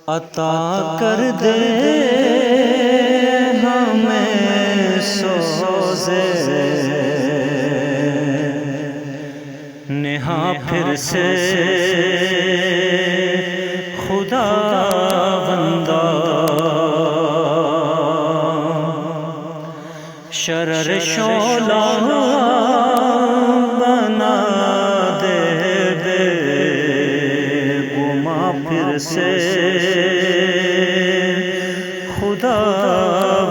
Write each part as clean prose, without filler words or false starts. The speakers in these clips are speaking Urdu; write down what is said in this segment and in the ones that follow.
عطا کر دے ہمیں سوزے نہاں پھر سے خدا بندہ شرر شعلہ بنا دے بے گما پھر سے خدا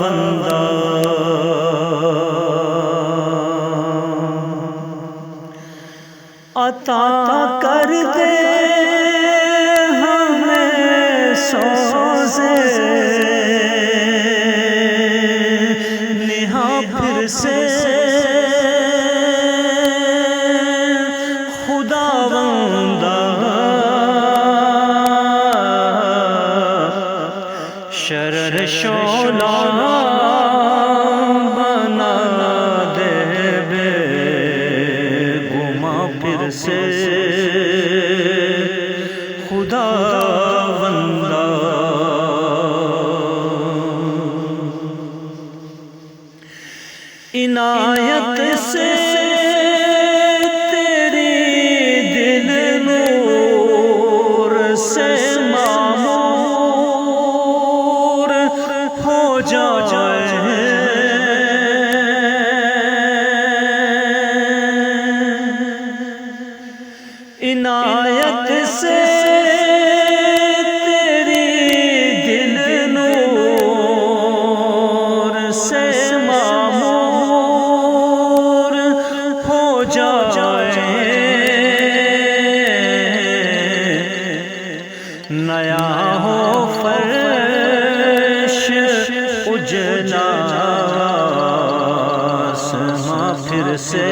بندہ عطا کر دے ہمیں سوزے نہاں پھر سے خدا بندہ شرر شعلہ بنا دے بے گما پھر سے خدا بندہ عنایت سے تیری دل نور سے معمور ہو جائے عنایت سے تیری دل نور سے نیا ہو فرش اجلا آسماں پھر سے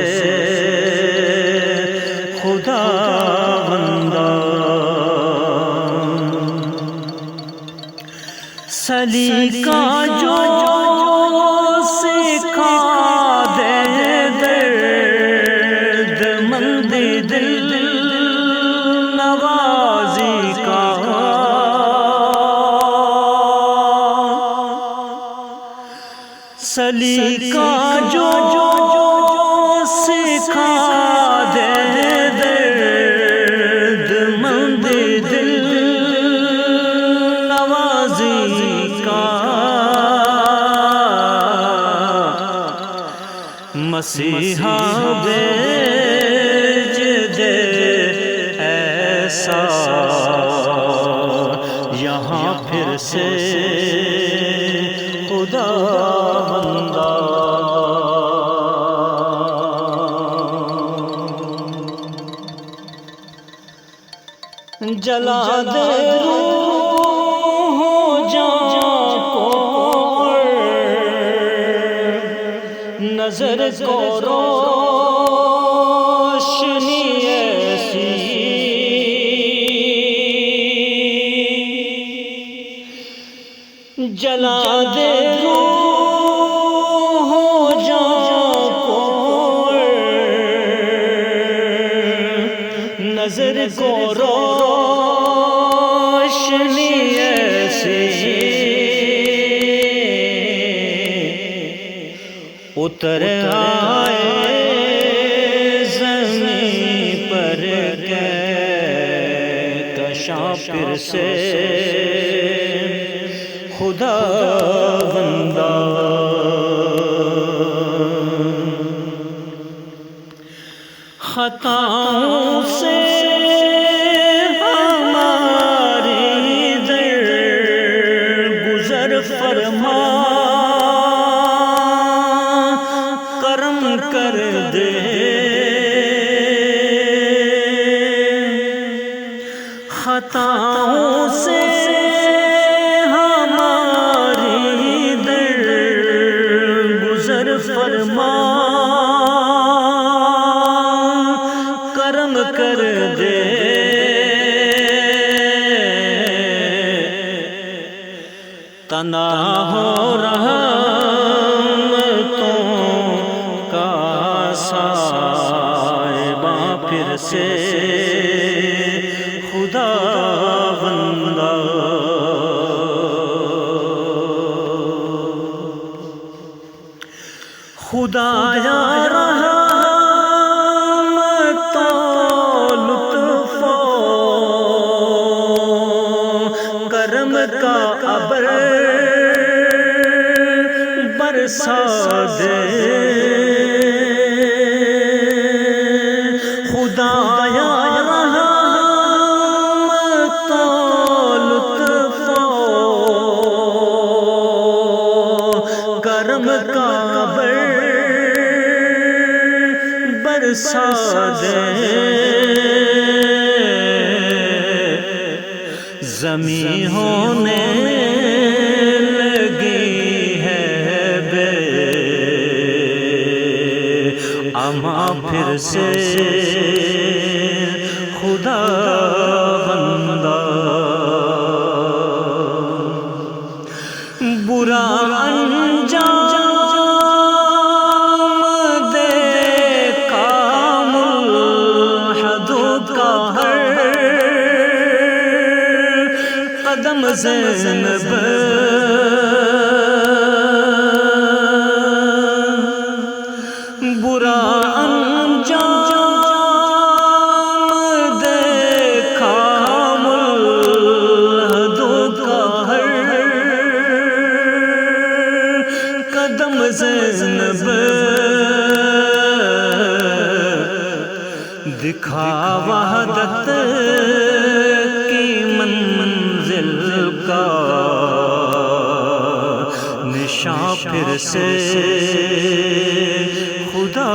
خدا بندہ سلیقہ جو سکھا دے درد مندی دل نوازی کا سلیقہ جو سکھا دے درد مندی دل نوازی کا مسیحا بھیج دے ایسا یہاں پھر سے خدا بندہ جلا دے روح جان کو نظر کو روشنی ایسی جلا دے روح جان کو نظر کو روشنی ایسی اتر آئے زمین پر کشاں پھر سے خدا بندہ خطاؤں سے ہماری درگزر فرما کرم کر دے خطاؤں سے ہماری درگزر فرما کرم کر دے تنا ہو رحمتوں کا سے خدا بندہ خدایا رحمت و لطف و کرم کا ابر برسا دے خدایا رحمت و لطف و کرم کا ابر برسا دے زمین ہونے لگی ہے بے اما پھر سے خدا بندہ برا انجام دیکھا ملحدوں کا ہر قدم زینب برا انجام دیکھا ملحدوں کا ہر قدم زینب دکھا وحدت کی منزل کا نشاں پھر سے خدا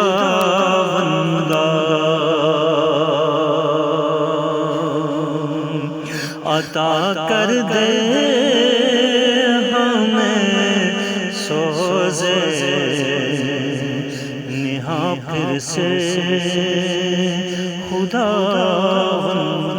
بندہ عطا کر دے ہمیں سوزے نہاں پھر سے خدا بندہ